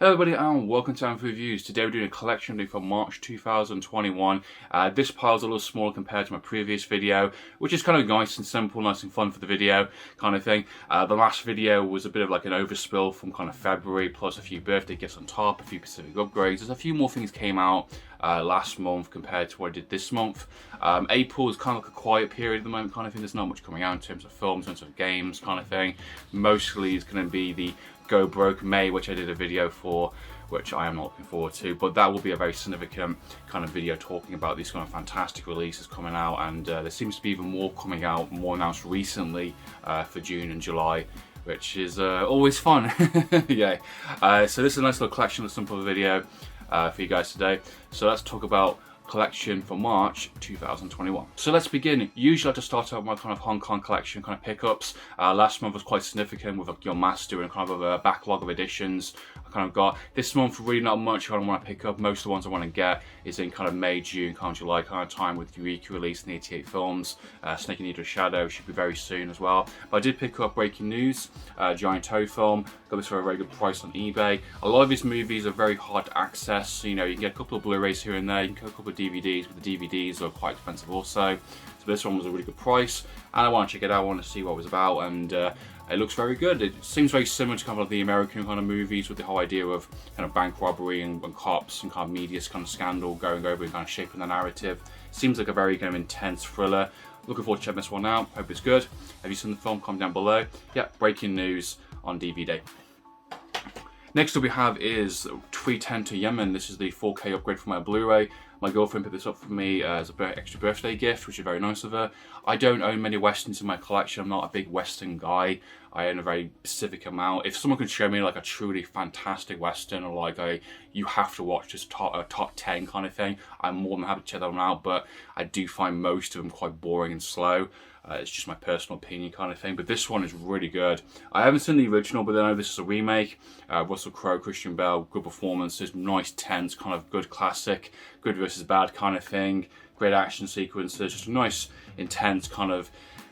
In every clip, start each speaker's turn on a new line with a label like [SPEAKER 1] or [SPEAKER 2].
[SPEAKER 1] Hello everybody and welcome to Amphlett Reviews. Today we're doing a collection review for March 2021. This pile's a little smaller compared to my previous video, which is kind of nice and simple, nice and fun for the video kind of thing. The last video was a bit of like an overspill from kind of February, plus a few birthday gifts on top, a few specific upgrades. There's a few more things came out last month compared to what I did this month. April is kind of like a quiet period at the moment kind of thing. There's not much coming out in terms of films, in terms of games kind of thing. Mostly it's going to be the Go Broke May, which I did a video for, which I am not looking forward to, but that will be a very significant kind of video talking about these kind of fantastic releases coming out, and there seems to be even more coming out, more announced recently for June and July, which is always fun. Yeah. So this is a nice little collection, a simple video for you guys today. So let's talk about collection for March 2021. So let's begin. Usually I like to start out with my kind of Hong Kong collection kind of pickups. Last month was quite significant with like Your Master and kind of a backlog of editions I kind of got. This month really not much I want to pick up. Most of the ones I want to get is in kind of May, June, kind of July kind of time with Eureka releasing the 88 films. Snake and Needle Shadow should be very soon as well. But I did pick up Breaking News, Giant Toe film. Got this for a very good price on eBay. A lot of these movies are very hard to access. You know, you can get a couple of Blu-rays here and there. You can get a couple of DVDs, but the DVDs are quite expensive also. So this one was a really good price, and I want to check it out. I want to see what it was about, and it looks very good. It seems very similar to kind of like the American kind of movies, with the whole idea of kind of bank robbery and cops and kind of media kind of scandal going over and kind of shaping the narrative. Seems like a very kind of intense thriller. Looking forward to checking this one out. Hope it's good. Have you seen the film? Comment down below. Yeah, Breaking News on DVD. Next up we have is 310 to Yemen. This is the 4K upgrade for my Blu-ray. My girlfriend picked this up for me as an extra birthday gift, which is very nice of her. I don't own many westerns in my collection. I'm not a big western guy. I own a very specific amount. If someone could show me like a truly fantastic western, or like you have to watch this top 10 kind of thing, I'm more than happy to check that one out. But I do find most of them quite boring and slow. It's just my personal opinion kind of thing, but this one is really good. I haven't seen the original, but I know this is a remake. Russell Crowe, Christian Bale, good performances, nice tense, kind of good classic, good versus bad kind of thing. Great action sequences, just a nice, intense kind of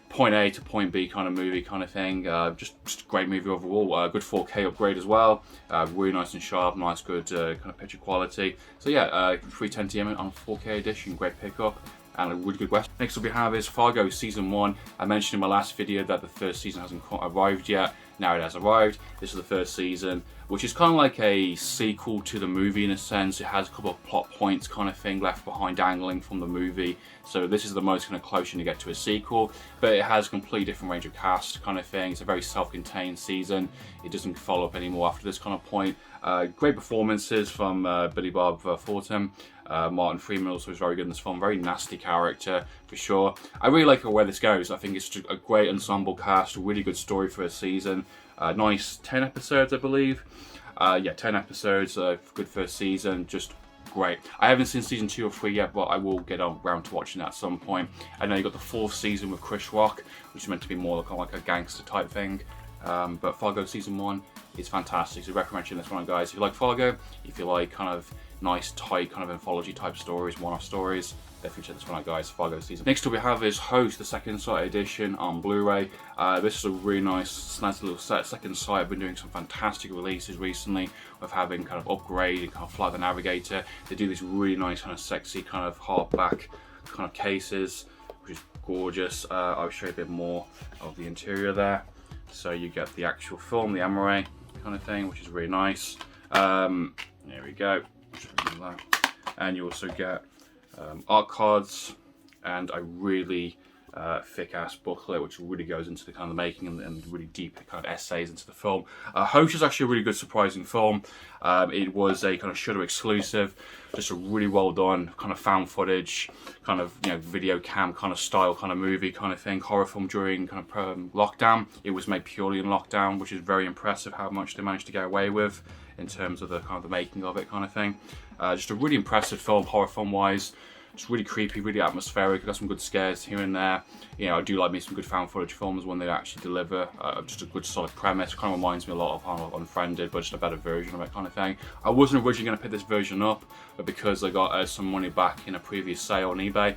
[SPEAKER 1] point A to point B kind of movie kind of thing. Just a great movie overall. Good 4K upgrade as well. Really nice and sharp, nice good kind of picture quality. So yeah, 310 to Yemen on 4K edition, great pickup. And a really good western. Next up we have is Fargo Season 1. I mentioned in my last video that the first season hasn't arrived yet. Now it has arrived. This is the first season, which is kind of like a sequel to the movie in a sense. It has a couple of plot points kind of thing left behind dangling from the movie. So this is the most kind of close you get to a sequel, but it has a completely different range of cast kind of thing. It's a very self-contained season. It doesn't follow up anymore after this kind of point. Great performances from Billy Bob Thornton. Martin Freeman also is very good in this film. Very nasty character for sure. I really like where this goes. I think it's a great ensemble cast, a really good story for a season. Nice 10 episodes, I believe. Yeah, 10 episodes, good first season, just great. I haven't seen season 2 or 3 yet, but I will get around to watching that at some point. I know you got the 4th season with Chris Rock, which is meant to be more kind of like a gangster type thing. But Fargo Season 1 is fantastic, so I recommend checking this one out, guys. If you like Fargo, if you like kind of nice, tight, kind of anthology type stories, one-off stories, definitely check this one out, guys. Fargo Season. Next up we have is Host, the second sight edition on Blu-ray. This is a really nice, snazzy little set. Second sight, I've been doing some fantastic releases recently of having kind of upgrade and kind of Fly the Navigator. They do these really nice kind of sexy kind of hardback kind of cases, which is gorgeous. I'll show you a bit more of the interior there. So you get the actual film, the Amaray kind of thing, which is really nice. There we go. And you also get art cards and a really thick ass booklet, which really goes into the kind of the making and really deep kind of essays into the film. Host is actually a really good, surprising film. It was a kind of Shudder exclusive, just a really well done kind of found footage, kind of, you know, video cam kind of style kind of movie kind of thing, horror film during kind of lockdown. It was made purely in lockdown, which is very impressive how much they managed to get away with in terms of the kind of the making of it kind of thing. Just a really impressive film, horror film wise. It's really creepy, really atmospheric. Got some good scares here and there. You know, I do like me some good found footage films when they actually deliver just a good solid premise. Kind of reminds me a lot of Unfriended, but just a better version of it kind of thing. I wasn't originally going to pick this version up, but because I got some money back in a previous sale on eBay,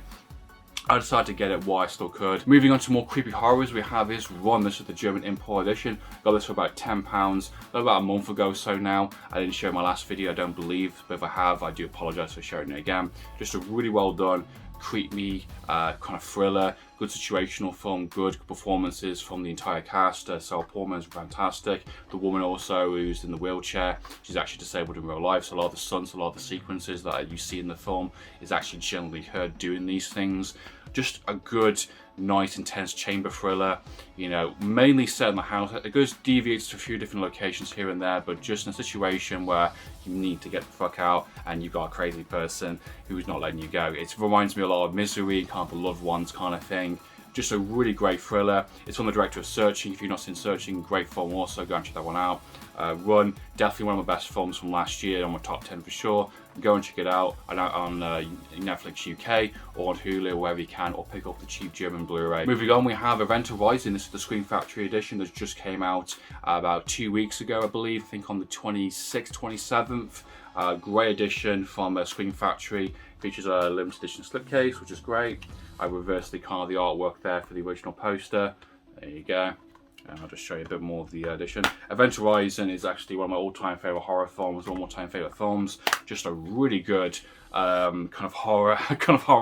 [SPEAKER 1] I decided to get it while I still could. Moving on to more creepy horrors, we have this Run. This is the German import edition. Got this for about £10, about a month ago or so now. I didn't show my last video, I don't believe, but if I have, I do apologise for showing it again. Just a really well done, creepy kind of thriller, good situational film, good performances from the entire cast. Sarah Paulman's fantastic. The woman also who's in the wheelchair, she's actually disabled in real life, so a lot of the stunts, a lot of the sequences that you see in the film is actually generally her doing these things. Just a good, nice, intense chamber thriller, you know, mainly set in the house. It goes deviates to a few different locations here and there, but just in a situation where you need to get the fuck out and you've got a crazy person who's not letting you go. It reminds me a lot of Misery, kind of a loved ones kind of thing. Just a really great thriller. It's from the director of Searching. If you've not seen Searching, great film also, go and check that one out. Run, definitely one of my best films from last year, on my top 10 for sure. Go and check it out on Netflix UK or on Hulu, wherever you can, or pick up the cheap German Blu-ray. Moving on, we have Event Horizon. This is the Scream Factory edition that just came out about 2 weeks ago, I believe. I think on the 26th, 27th. Great edition from Scream Factory. Features a limited edition slipcase, which is great. I reversed the kind of the artwork there for the original poster. There you go. And I'll just show you a bit more of the edition. Event Horizon is actually one of my all-time favourite horror films, one of my all-time favourite films. Just a really good kind of horror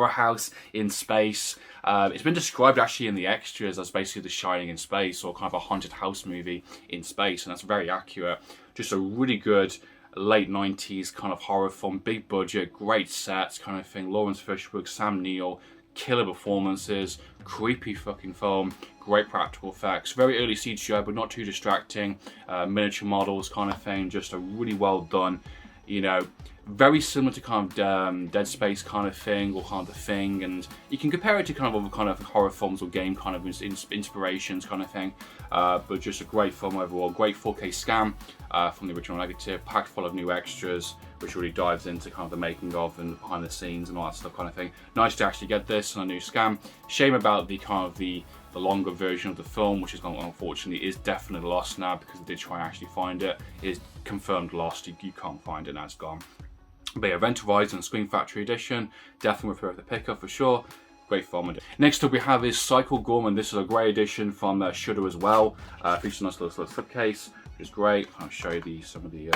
[SPEAKER 1] house in space. It's been described actually in the extras as basically The Shining in space, or kind of a haunted house movie in space, and that's very accurate. Just a really good late 90s kind of horror film, big budget, great sets kind of thing. Lawrence Fishburne, Sam Neill, killer performances, creepy fucking film, great practical effects, very early CGI but not too distracting, miniature models kind of thing, just a really well done, you know, very similar to kind of Dead Space kind of thing, or kind of The Thing, and you can compare it to kind of other kind of horror films or game kind of inspirations kind of thing, but just a great film overall. Great 4K scan from the original negative, packed full of new extras, which really dives into kind of the making of and behind the scenes and all that stuff kind of thing. Nice to actually get this on a new scan. Shame about the kind of the longer version of the film, which is unfortunately is definitely lost now, because I did try and actually find it. It is confirmed lost, you can't find it now, it's gone. But yeah, Event Horizon Scream Factory edition, definitely worth the pickup for sure. Great film. Next up we have is Psycho Gorman. This is a great edition from Shudder as well. Features a nice little slipcase, which is great. I'll show you some of the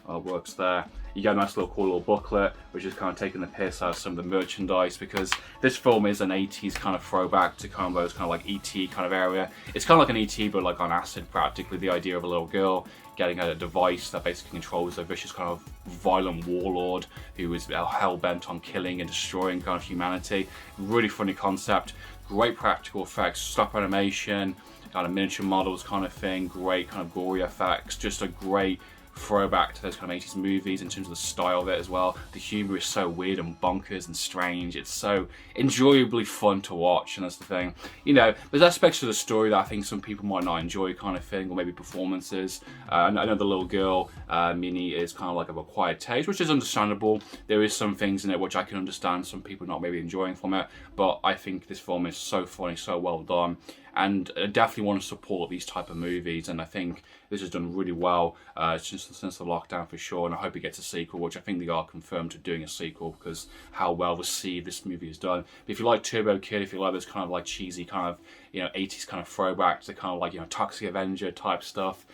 [SPEAKER 1] artworks there. You get a nice little cool little booklet, which is kind of taking the piss out of some of the merchandise, because this film is an 80s kind of throwback to kind of those kind of like E.T. kind of area. It's kind of like an E.T. but like on acid practically. The idea of a little girl getting a device that basically controls a vicious kind of violent warlord who is hell-bent on killing and destroying kind of humanity. Really funny concept, great practical effects, stop animation, kind of miniature models kind of thing, great kind of gory effects, just a great throwback to those kind of 80s movies in terms of the style of it as well. The humour is so weird and bonkers and strange. It's so enjoyably fun to watch, and that's the thing. You know, there's aspects of the story that I think some people might not enjoy kind of thing, or maybe performances. I know the little girl, Minnie, is kind of like of a quiet taste, which is understandable. There is some things in it which I can understand some people not maybe enjoying from it, but I think this film is so funny, so well done. And I definitely want to support these type of movies, and I think this has done really well since the lockdown for sure, and I hope it gets a sequel, which I think they are confirmed to doing a sequel because how well received this movie is done. But if you like Turbo Kid, if you like this kind of like cheesy kind of, you know, 80s kind of throwbacks, the kind of like, you know, Toxic Avenger type stuff,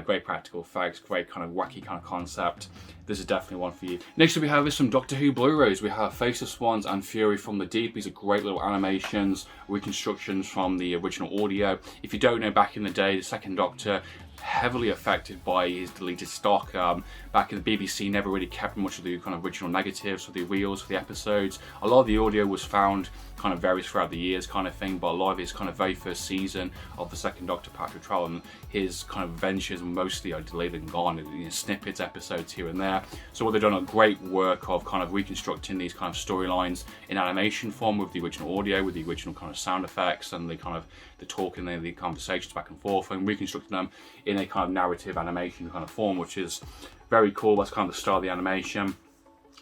[SPEAKER 1] great practical effects, great kind of wacky kind of concept, this is definitely one for you. Next up we have some Doctor Who Blu-rays. We have Face of Swans and Fury from the Deep. These are great little animations, reconstructions from the original audio. If you don't know, back in the day, the Second Doctor, heavily affected by his deleted stock. Back in the BBC, never really kept much of the kind of original negatives or the reels for the episodes. A lot of the audio was found kind of varies throughout the years kind of thing, but a lot of his kind of very first season of the Second Doctor, Patrick Troughton, his kind of adventures mostly are delayed and gone, you know, snippets, episodes here and there. So what they've done a great work of kind of reconstructing these kind of storylines in animation form with the original audio, with the original kind of sound effects and the kind of the talking and the conversations back and forth, and reconstructing them in a kind of narrative animation kind of form, which is very cool. That's kind of the style of the animation.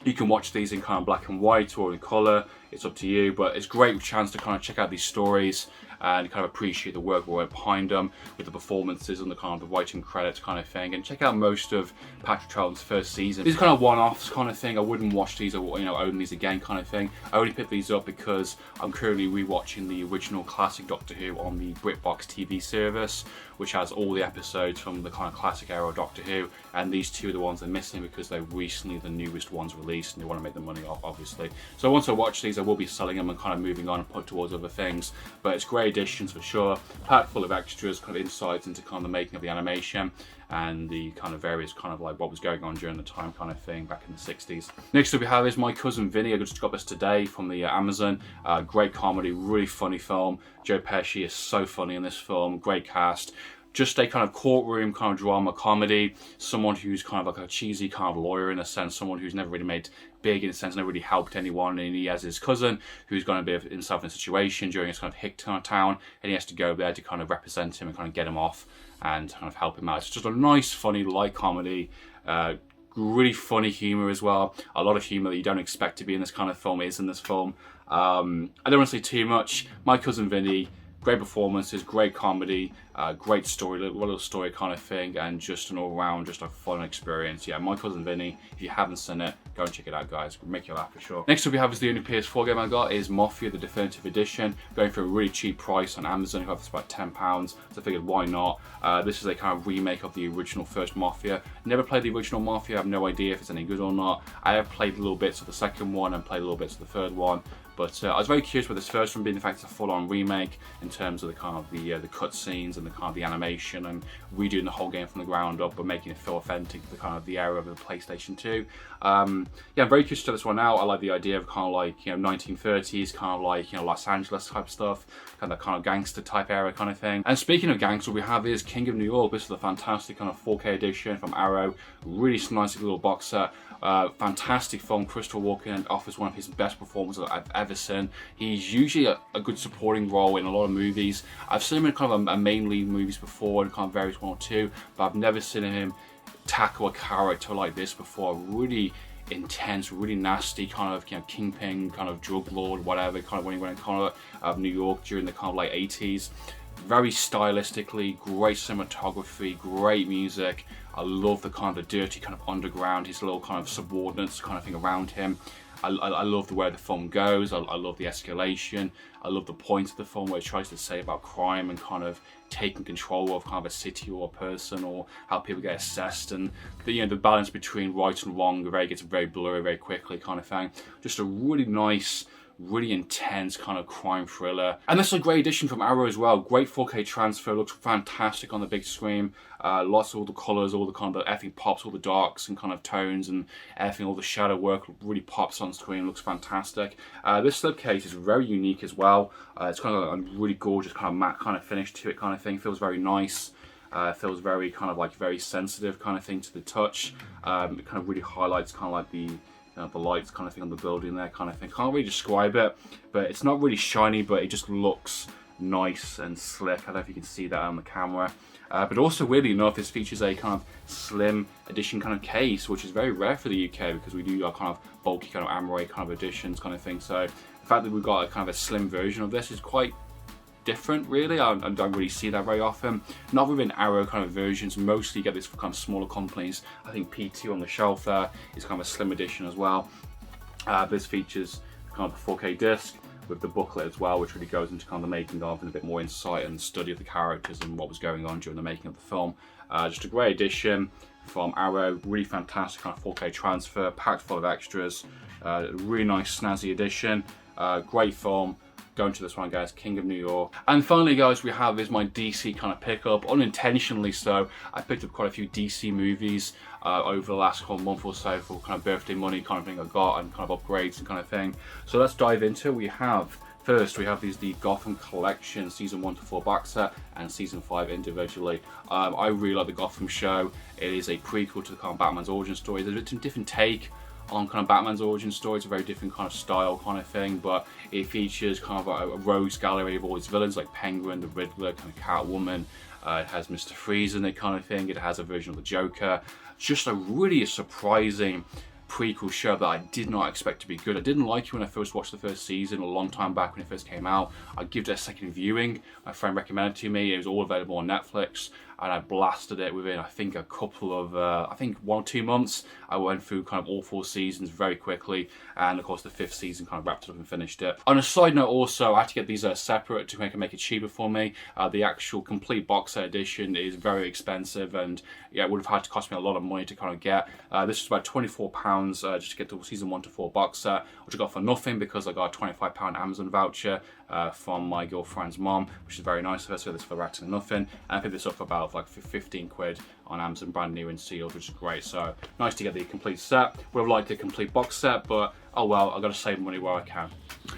[SPEAKER 1] You can watch these in kind of black and white or in colour, it's up to you, but it's a great chance to kind of check out these stories and kind of appreciate the work we went behind them with the performances and the kind of the writing credits kind of thing, and check out most of Patrick Troughton's first season. These are kind of one-offs kind of thing. I wouldn't watch these or own these again kind of thing. I only picked these up because I'm currently rewatching the original classic Doctor Who on the BritBox TV service, which has all the episodes from the kind of classic era of Doctor Who, and these two are the ones they're missing because they're recently the newest ones released and they want to make the money off, obviously. So once I watch these, I will be selling them and kind of moving on and put towards other things. But it's great additions for sure, packed full of extras, kind of insights into kind of the making of the animation and the kind of various kind of like what was going on during the time kind of thing back in the 60s. Next up we have is My Cousin Vinny. I just got this today from the Amazon. Great comedy, really funny film. Joe Pesci is so funny in this film, great cast. Just a kind of courtroom kind of drama comedy, someone who's kind of like a cheesy kind of lawyer in a sense, someone who's never really made big in a sense, never really helped anyone, and he has his cousin who's going to be himself in a situation during his kind of hick town, and he has to go there to kind of represent him and kind of get him off and kind of help him out. It's just a nice, funny, light comedy, really funny humour as well. A lot of humour that you don't expect to be in this kind of film is in this film. I don't want to say too much. My Cousin Vinny, great performances, great comedy, great story, little story kind of thing, and just an all-round, just a fun experience. Yeah, My Cousin Vinny, if you haven't seen it, go and check it out, guys. It'll make you laugh for sure. Next up we have is the only PS4 game I got, is Mafia, the Definitive Edition, going for a really cheap price on Amazon. I got this about £10, so I figured why not. This is a kind of remake of the original first Mafia. Never played the original Mafia, I have no idea if it's any good or not. I have played little bits of the second one and played little bits of the third one. But I was very curious with this first one being, in fact, it's a full-on remake in terms of the kind of the cutscenes and the kind of the animation and redoing the whole game from the ground up, but making it feel authentic to the kind of the era of the PlayStation 2. Yeah, I'm very curious to this one out. I like the idea of kind of like 1930s, kind of like Los Angeles type stuff, kind of gangster type era kind of thing. And speaking of gangster, we have is King of New York. This is a fantastic kind of 4K edition from Arrow. Really nice little box set. Fantastic film. Christopher Walken offers one of his best performances I've ever seen. He's usually a good supporting role in a lot of movies. I've seen him in kind of a main lead movies before, and kind of various one or two, but I've never seen him tackle a character like this before. Really intense, really nasty kind of kingpin, kind of drug lord, whatever, kind of when he went kind of New York during the kind of like 80s. Very stylistically, great cinematography, great music. I love the kind of the dirty kind of underground, his little kind of subordinates kind of thing around him. I love the way the film goes. I love the escalation. I love the point of the film where it tries to say about crime and kind of taking control of kind of a city or a person, or how people get assessed, and the the balance between right and wrong gets very blurry very quickly kind of thing. Just a really nice, really intense kind of crime thriller. And this is a great addition from Arrow as well. Great 4K transfer, looks fantastic on the big screen. Lots of all the colours, all the kind of everything pops, all the darks and kind of tones and everything, all the shadow work really pops on screen, looks fantastic. This slipcase is very unique as well. It's kind of a really gorgeous kind of matte kind of finish to it kind of thing. Feels very nice. Feels very kind of like very sensitive kind of thing to the touch. It kind of really highlights kind of like the lights kind of thing on the building there kind of thing. Can't really describe it, but it's not really shiny, but it just looks nice and slick. I don't know if you can see that on the camera. But also, weirdly enough, this features a kind of slim edition kind of case, which is very rare for the UK because we do our kind of bulky kind of Amway kind of editions kind of thing. So the fact that we've got a kind of a slim version of this is quite different, really. I don't really see that very often. Not within Arrow kind of versions. Mostly you get this for kind of smaller companies. I think P2 on the shelf there is kind of a slim edition as well. This features kind of a 4K disc with the booklet as well, which really goes into kind of the making of and a bit more insight and study of the characters and what was going on during the making of the film. Just a great edition from Arrow. Really fantastic kind of 4K transfer, packed full of extras. Really nice snazzy edition. Great film. Go into this one, guys, King of New York. And finally, guys, we have is my DC kind of pickup, unintentionally so. I picked up quite a few DC movies over the last month or so for kind of birthday money kind of thing I got, and kind of upgrades and kind of thing. So let's dive into it. First, we have the Gotham Collection Season 1 to 4 box set and Season 5 individually. I really like the Gotham show. It is a prequel to the kind of Batman's origin story. There's a different take on kind of Batman's origin story. It's a very different kind of style kind of thing, but it features kind of a rogues gallery of all these villains like Penguin, the Riddler, kind of Catwoman. It has Mr. Freeze in it kind of thing. It has a version of the Joker. Just a really surprising prequel show that I did not expect to be good. I didn't like it when I first watched the first season a long time back when it first came out. I give it a second viewing. My friend recommended it to me. It was all available on Netflix, and I blasted it within, I think, a couple of, I think 1 or 2 months. I went through kind of all 4 seasons very quickly, and of course the 5th season kind of wrapped it up and finished it. On a side note also, I had to get these separate to make it cheaper for me. The actual complete box set edition is very expensive, and yeah, it would have had to cost me a lot of money to kind of get. This was about £24 just to get the season 1 to 4 box set, which I got for nothing because I got a £25 Amazon voucher from my girlfriend's mom, which is very nice of her. So this for absolutely nothing, and I picked this up for about like 15 quid on Amazon, brand new and sealed, which is great. So nice to get the complete set. Would have liked a complete box set, but oh well, I've got to save money where I can.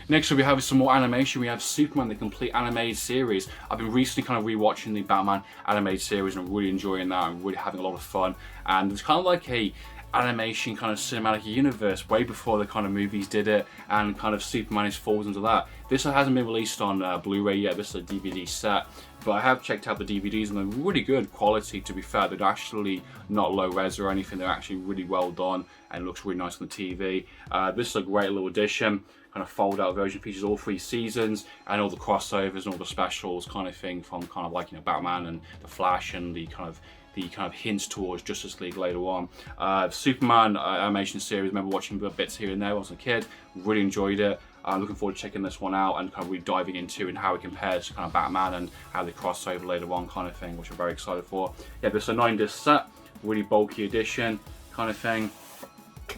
[SPEAKER 1] Next up we have some more animation. We have Superman, the complete animated series. I've been recently kind of rewatching the Batman animated series and I'm really enjoying that. I'm really having a lot of fun, and it's kind of like a animation kind of cinematic universe way before the kind of movies did it, and kind of Superman is falls into that. This hasn't been released on Blu-ray yet. This is a DVD set, but I have checked out the DVDs and they're really good quality, to be fair. They're actually not low res or anything. They're actually really well done and it looks really nice on the TV. This is a great little addition. Kind of fold out version, features all 3 seasons and all the crossovers and all the specials kind of thing, from kind of like, you know, Batman and the Flash and the kind of hints towards Justice League later on. Superman animation series, I remember watching bits here and there when I was a kid, really enjoyed it. I'm looking forward to checking this one out and kind of really diving into and how it compares to kind of Batman and how they cross over later on kind of thing, which I'm very excited for. Yeah, this is a 9-disc set, really bulky edition kind of thing.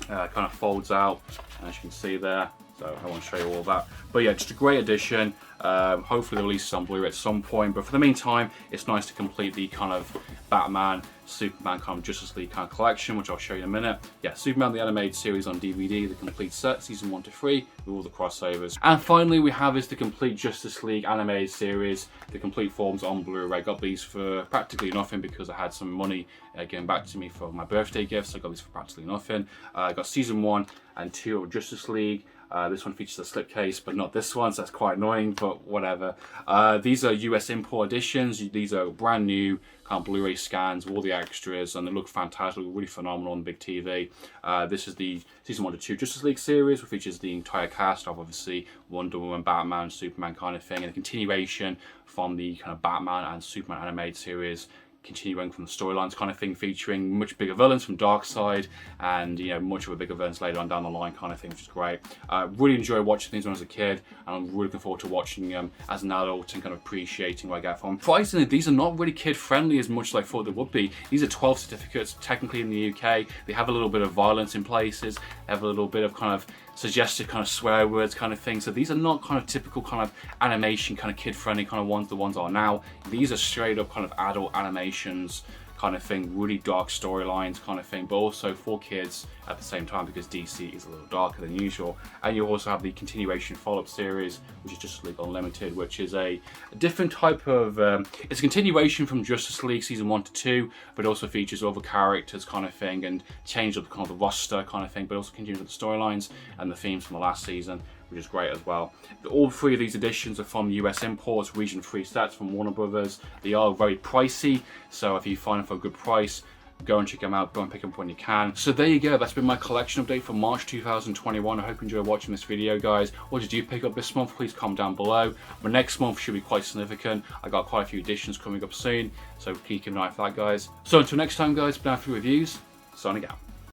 [SPEAKER 1] Kind of folds out, as you can see there. So I want to show you all that. But yeah, just a great addition. Hopefully they'll release some Blu-ray at some point. But for the meantime, it's nice to complete the kind of Batman, Superman kind of Justice League kind of collection, which I'll show you in a minute. Yeah, Superman the animated series on DVD, the complete set, season 1 to 3, with all the crossovers. And finally we have is the complete Justice League animated series, the complete forms on Blu-ray. Got these for practically nothing because I had some money getting back to me for my birthday gift, so I got these for practically nothing. I got season 1 and 2 of Justice League. This one features a slipcase, but not this one, so that's quite annoying, but whatever. These are US import editions. These are brand new kind of Blu-ray scans with all the extras, and they look fantastic, really phenomenal on the big TV. This is the season 1 to 2 Justice League series, which features the entire cast of obviously Wonder Woman, Batman, Superman kind of thing, and a continuation from the kind of Batman and Superman animated series, continuing from the storylines kind of thing, featuring much bigger villains from Darkseid and, you know, much of a bigger villains later on down the line kind of thing, which is great. Really enjoy watching these when I was a kid, and I'm really looking forward to watching them as an adult and kind of appreciating what I get from them. Surprisingly, these are not really kid friendly as much as I thought they would be. These are 12 certificates technically in the UK. They have a little bit of violence in places, they have a little bit of kind of suggestive kind of swear words kind of thing. So these are not kind of typical kind of animation kind of kid friendly kind of ones the ones are now. These are straight up kind of adult animations kind of thing, really dark storylines kind of thing, but also for kids at the same time because DC is a little darker than usual. And you also have the continuation follow-up series, which is Justice League Unlimited, which is a different type of, it's a continuation from Justice League season 1 to 2, but also features other characters kind of thing and change up kind of the roster kind of thing, but also continues with the storylines and the themes from the last season, which is great as well. All 3 of these editions are from US imports, region 3 sets from Warner Brothers. They are very pricey, so if you find them for a good price, go and check them out, go and pick them up when you can. So there you go, that's been my collection update for March 2021. I hope you enjoyed watching this video, guys. What did you pick up this month? Please comment down below. My next month should be quite significant. I got quite a few editions coming up soon, so keep an eye for that, guys. So until next time, guys, been Amphlett Reviews, signing out.